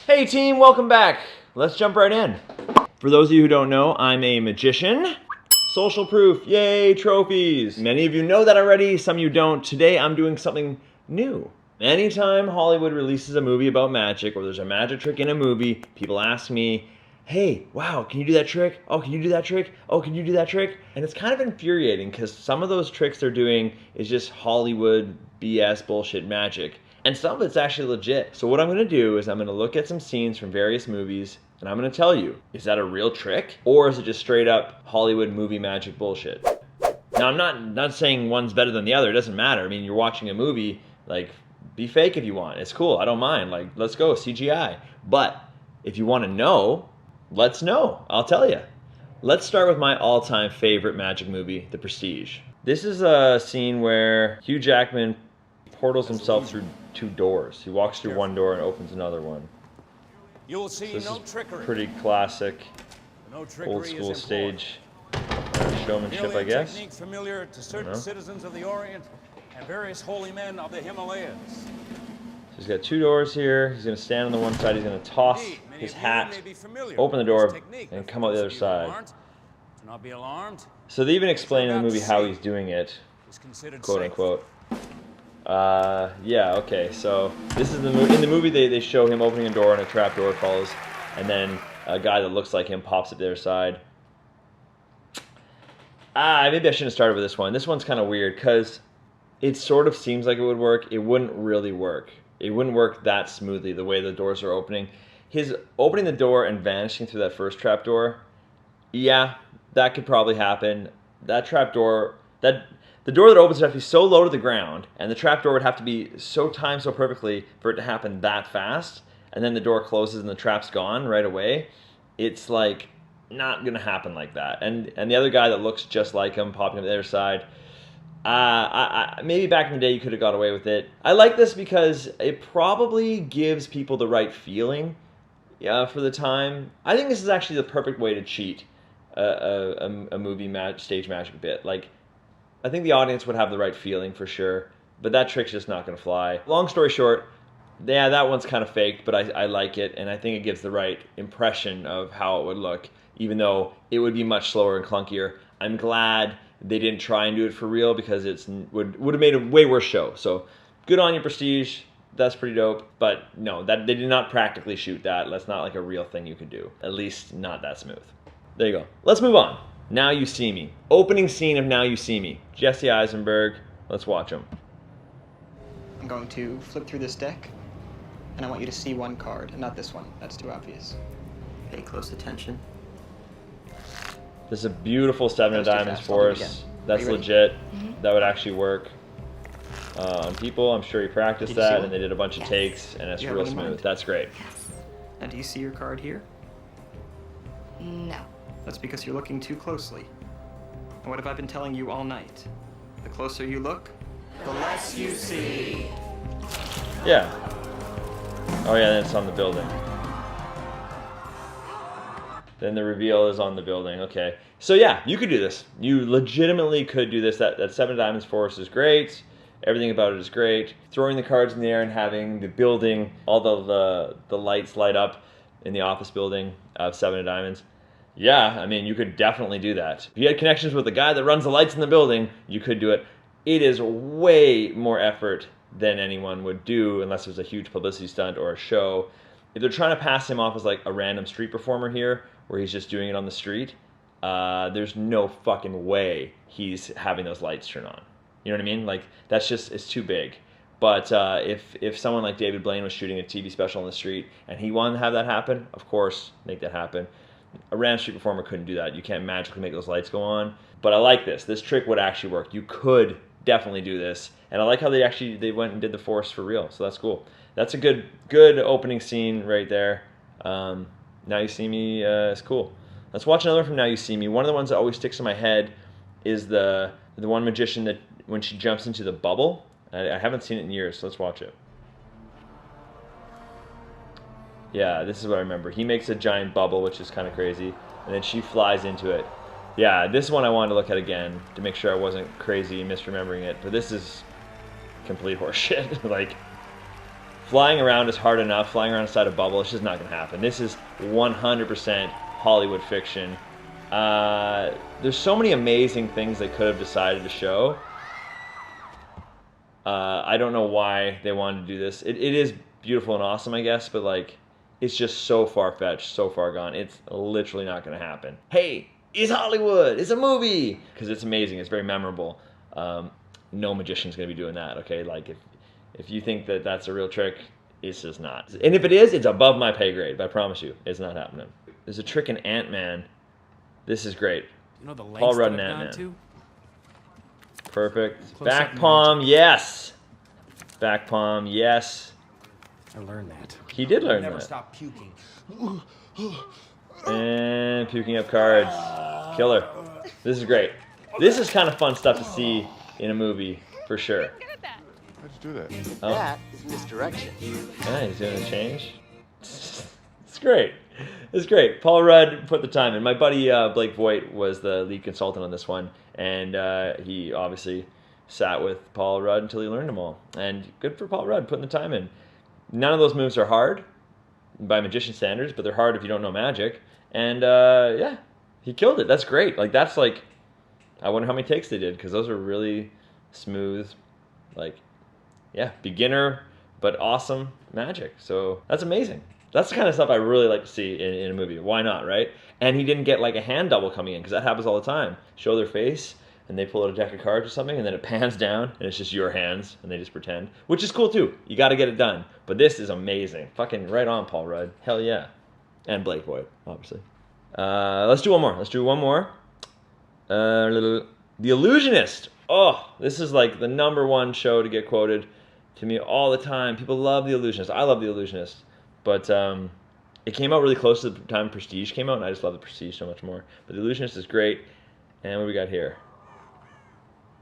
Hey team, welcome back. Let's jump right in. For those of you who don't know, I'm a magician. Social proof, yay, trophies. Many of you know that already, some of you don't. Today I'm doing something new. Anytime Hollywood releases a movie about magic or there's a magic trick in a movie, people ask me, hey, wow, can you do that trick? Oh, can you do that trick? Oh, can you do that trick? And it's kind of infuriating because some of those tricks they're doing is just Hollywood BS bullshit magic. And some of it's actually legit. So what I'm gonna do is I'm gonna look at some scenes from various movies and I'm gonna tell you, is that a real trick? Or is it just straight up Hollywood movie magic bullshit? Now I'm not saying one's better than the other, it doesn't matter. I mean, you're watching a movie, like, be fake if you want. It's cool, I don't mind. Like, let's go, CGI. But if you wanna know, let's know, I'll tell you. Let's start with my all-time favorite magic movie, The Prestige. This is a scene where Hugh Jackman portals himself through two doors. He walks through one door and opens another one. You will see So no trickery. pretty classic, No trickery old school is stage showmanship, merely I a guess. technique familiar to certain citizens of the Orient and various holy men of the Himalayas. So he's got two doors here. He's going to stand on the one side. He's going to toss Indeed, many his of you hat, may be familiar open the with door, this technique, and but come out for the those other of you who side. aren't, do not be alarmed. So they even explain in the about movie to how see he's doing it, It's considered quote safe. unquote. Yeah, okay, so this is in the movie they show him opening a door and a trap door falls, and then a guy that looks like him pops at their side. Maybe I shouldn't have started with this one. This one's kind of weird because it sort of seems like it would work. It wouldn't really work. It wouldn't work that smoothly the way the doors are opening. His opening the door and vanishing through that first trap door, yeah, that could probably happen. That trap door, the door that opens would have to be so low to the ground, and the trap door would have to be so timed so perfectly for it to happen that fast, and then the door closes and the trap's gone right away. It's like not gonna happen like that. And the other guy that looks just like him popping up the other side, maybe back in the day you could have got away with it. I like this because it probably gives people the right feeling for the time. I think this is actually the perfect way to cheat a movie stage magic bit. Like, I think the audience would have the right feeling for sure, but that trick's just not going to fly. Long story short, yeah, that one's kind of faked, but I like it, and I think it gives the right impression of how it would look, even though it would be much slower and clunkier. I'm glad they didn't try and do it for real because it would have made a way worse show. So good on you, Prestige. That's pretty dope. But no, that they did not practically shoot that. That's not like a real thing you could do. At least not that smooth. There you go. Let's move on. Now You See Me. Opening scene of Now You See Me. Jesse Eisenberg. Let's watch him. I'm going to flip through this deck, and I want you to see one card, and not this one. That's too obvious. Pay close attention. This is a beautiful seven of That was too diamonds fast. I'll do it for us. again. That's Are you ready? legit. That would actually work on people. I'm sure he practiced Did you see that, one? and they did a bunch of Yes. takes, and it's You have real one in smooth. mind? That's great. Yes. Now, do you see your card here? No. That's because you're looking too closely. And what have I been telling you all night? The closer you look, the less you see. Yeah. Oh yeah, then it's on the building. Then the reveal is on the building. Okay. So yeah, you could do this. You legitimately could do this. That seven of diamonds for us is great. Everything about it is great. Throwing the cards in the air and having the building, all the lights light up in the office building of seven of diamonds. Yeah, I mean, you could definitely do that. If you had connections with the guy that runs the lights in the building, you could do it. It is way more effort than anyone would do unless it was a huge publicity stunt or a show. If they're trying to pass him off as like a random street performer here, where he's just doing it on the street, there's no fucking way he's having those lights turn on. You know what I mean? Like, that's just, it's too big. But if someone like David Blaine was shooting a TV special on the street and he wanted to have that happen, of course, make that happen. A random street performer couldn't do that. You can't magically make those lights go on. But I like this. This trick would actually work. You could definitely do this. And I like how they went and did the force for real. So that's cool. That's a good opening scene right there. Now You See Me is cool. Let's watch another from Now You See Me. One of the ones that always sticks in my head is the one magician that when she jumps into the bubble. I haven't seen it in years, so let's watch it. Yeah, this is what I remember. He makes a giant bubble, which is kind of crazy, and then she flies into it. Yeah, this one I wanted to look at again to make sure I wasn't crazy misremembering it, but this is complete horseshit. Like, Flying around is hard enough. Flying around inside a bubble, it's just not going to happen. This is 100% Hollywood fiction. There's so many amazing things they could have decided to show. I don't know why they wanted to do this. It is beautiful and awesome, I guess, but like, it's just so far-fetched, so far gone. It's literally not going to happen. Hey, it's Hollywood. It's a movie. Because it's amazing. It's very memorable. No magician's going to be doing that, okay? Like, if you think that that's a real trick, it's just not. And if it is, it's above my pay grade, but I promise you, it's not happening. There's a trick in Ant-Man. This is great. You know the Paul lengths Rudd that and I've gone Ant-Man. to? Perfect. Close up Back magic. palm, yes. Back palm, yes. I learned that. He did learn Never that. stop puking. And puking up cards. Killer. This is great. This is kind of fun stuff to see in a movie, for sure. How'd you do that? Oh. That is misdirection. Yeah, he's doing a change. It's great. It's great. Paul Rudd put the time in. My buddy Blake Voigt was the lead consultant on this one, and he obviously sat with Paul Rudd until he learned them all. And good for Paul Rudd putting the time in. None of those moves are hard by magician standards, but they're hard if you don't know magic. And yeah, he killed it. That's great. Like, that's like, I wonder how many takes they did, because those are really smooth, like, yeah, beginner but awesome magic. So that's amazing. That's the kind of stuff I really like to see in a movie. Why not, right? And he didn't get like a hand double coming in, because that happens all the time. Show their face, and they pull out a deck of cards or something, and then it pans down, and it's just your hands, and they just pretend. Which is cool too. You got to get it done. But this is amazing. Fucking right on, Paul Rudd. Hell yeah. And Blake Voigt, obviously. Let's do one more. The Illusionist. Oh, this is like the #1 show to get quoted to me all the time. People love The Illusionist. I love The Illusionist. But it came out really close to the time Prestige came out, and I just love the Prestige so much more. But The Illusionist is great. And what do we got here?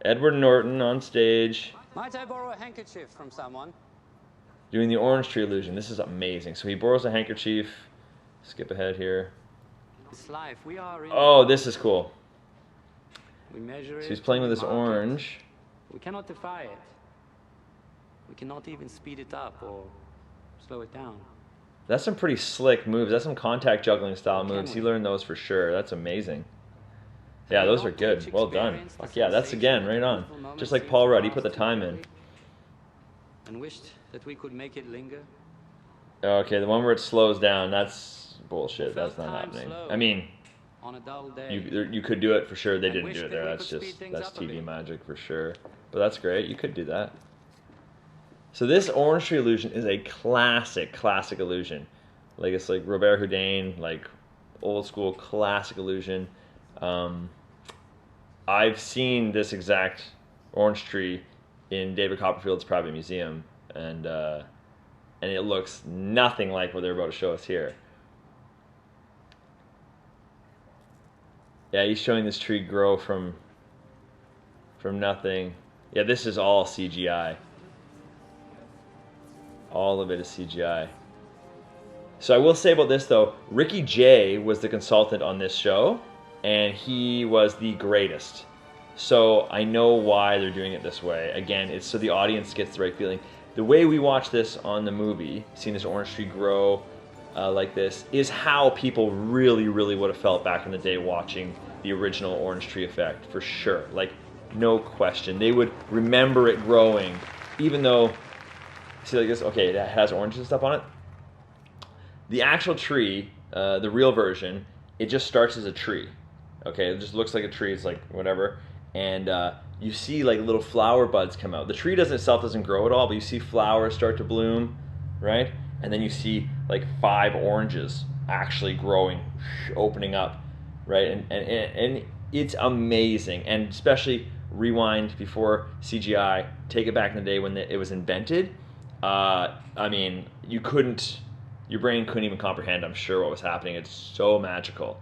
Edward Norton on stage Might I borrow a handkerchief from someone? doing the orange tree illusion. This is amazing. So he borrows a handkerchief. Skip ahead here. This life, we are in. Oh, this is cool. We measure it. So he's playing with we this mark it. orange. We cannot defy it. We cannot even speed it up or slow it down. That's some pretty slick moves. That's some contact juggling style Can moves. He we? learned those for sure. That's amazing. Yeah, those are good. Well done. Fuck yeah, that's again, right on. Just like Paul Rudd, he put the time in. And wished that we could make it linger. Okay, the one where it slows down, that's bullshit. Felt That's not time happening. slow I mean, on a dull day. you could do it for sure. They And didn't wish do it that there. we That's could speed just, things that's up a TV bit. magic for sure. But that's great. You could do that. So this orange tree illusion is a classic illusion. Like, it's like Robert Houdin, like old school classic illusion. I've seen this exact orange tree in David Copperfield's private museum, and it looks nothing like what they're about to show us here. Yeah, he's showing this tree grow from nothing. Yeah, this is all CGI. All of it is CGI. So I will say about this though, Ricky Jay was the consultant on this show, and he was the greatest. So I know why they're doing it this way. Again, it's so the audience gets the right feeling. The way we watch this on the movie, seeing this orange tree grow like this, is how people really would have felt back in the day watching the original orange tree effect, for sure. Like, no question. They would remember it growing, even though, see like this, okay, it has oranges and stuff on it. The actual tree, the real version, it just starts as a tree. Okay, it just looks like a tree, it's like whatever. And you see like little flower buds come out. The tree itself doesn't grow at all, but you see flowers start to bloom, right? And then you see like 5 oranges actually growing, opening up, right? And it's amazing. And especially rewind before CGI, take it back in the day when it was invented. I mean, your brain couldn't even comprehend, I'm sure, what was happening. It's so magical.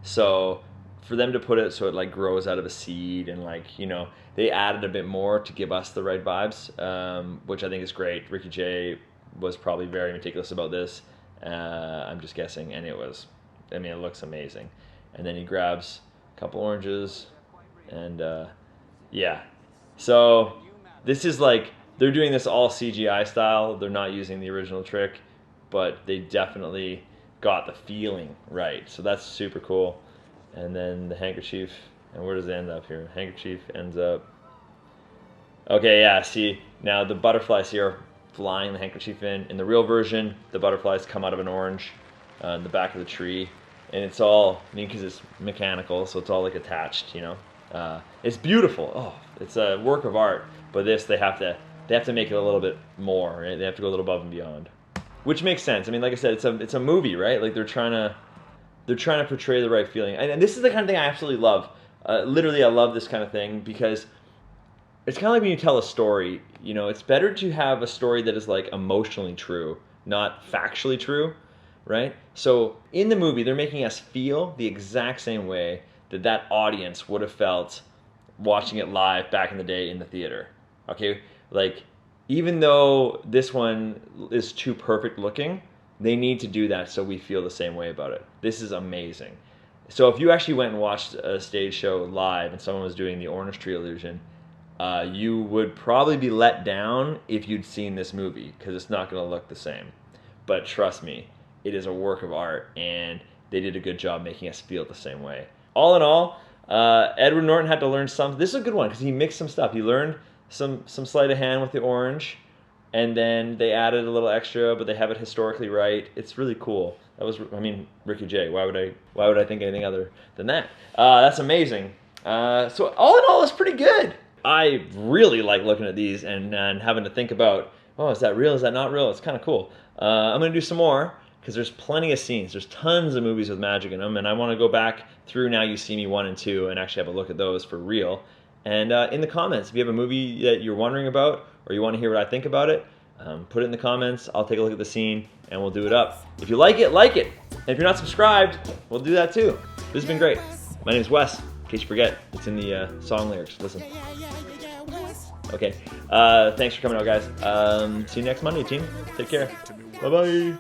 So for them to put it so it like grows out of a seed, and like, you know, they added a bit more to give us the right vibes, which I think is great. Ricky Jay was probably very meticulous about this. I'm just guessing, and it looks amazing. And then he grabs a couple oranges, and yeah. So this is like they're doing this all CGI style. They're not using the original trick, but they definitely got the feeling right. So that's super cool. And then the handkerchief, and where does it end up here? Handkerchief ends up. Okay, yeah. See, now the butterflies here are flying the handkerchief in. In the real version, the butterflies come out of an orange in the back of the tree, and it's all, I mean, because it's mechanical, so it's all like attached, you know. It's beautiful. Oh, it's a work of art. But this, they have to make it a little bit more. Right? They have to go a little above and beyond, which makes sense. I mean, like I said, it's a movie, right? Like they're trying to portray the right feeling, and this is the kind of thing I absolutely love. Literally, I love this kind of thing because it's kind of like when you tell a story. You know, it's better to have a story that is like emotionally true, not factually true, right? So in the movie, they're making us feel the exact same way that audience would have felt watching it live back in the day in the theater. Okay, like even though this one is too perfect looking, they need to do that so we feel the same way about it. This is amazing. So if you actually went and watched a stage show live and someone was doing the orange tree illusion, you would probably be let down if you'd seen this movie because it's not going to look the same. But trust me, it is a work of art, and they did a good job making us feel the same way. All in all, Edward Norton had to learn something. This is a good one because he mixed some stuff. He learned some sleight of hand with the orange, and then they added a little extra, but they have it historically right. It's really cool. That was, I mean, Ricky Jay. Why would I think anything other than that? That's amazing. So all in all, it's pretty good. I really like looking at these and having to think about, oh, is that real? Is that not real? It's kind of cool. I'm going to do some more because there's plenty of scenes. There's tons of movies with magic in them, and I want to go back through Now You See Me 1 and 2 and actually have a look at those for real. And in the comments, if you have a movie that you're wondering about or you want to hear what I think about it, put it in the comments. I'll take a look at the scene and we'll do it up. If you like it, like it. And if you're not subscribed, we'll do that too. This has been great. My name is Wes. In case you forget, it's in the song lyrics. Listen. Okay. Thanks for coming out, guys. See you next Monday, team. Take care. Bye-bye.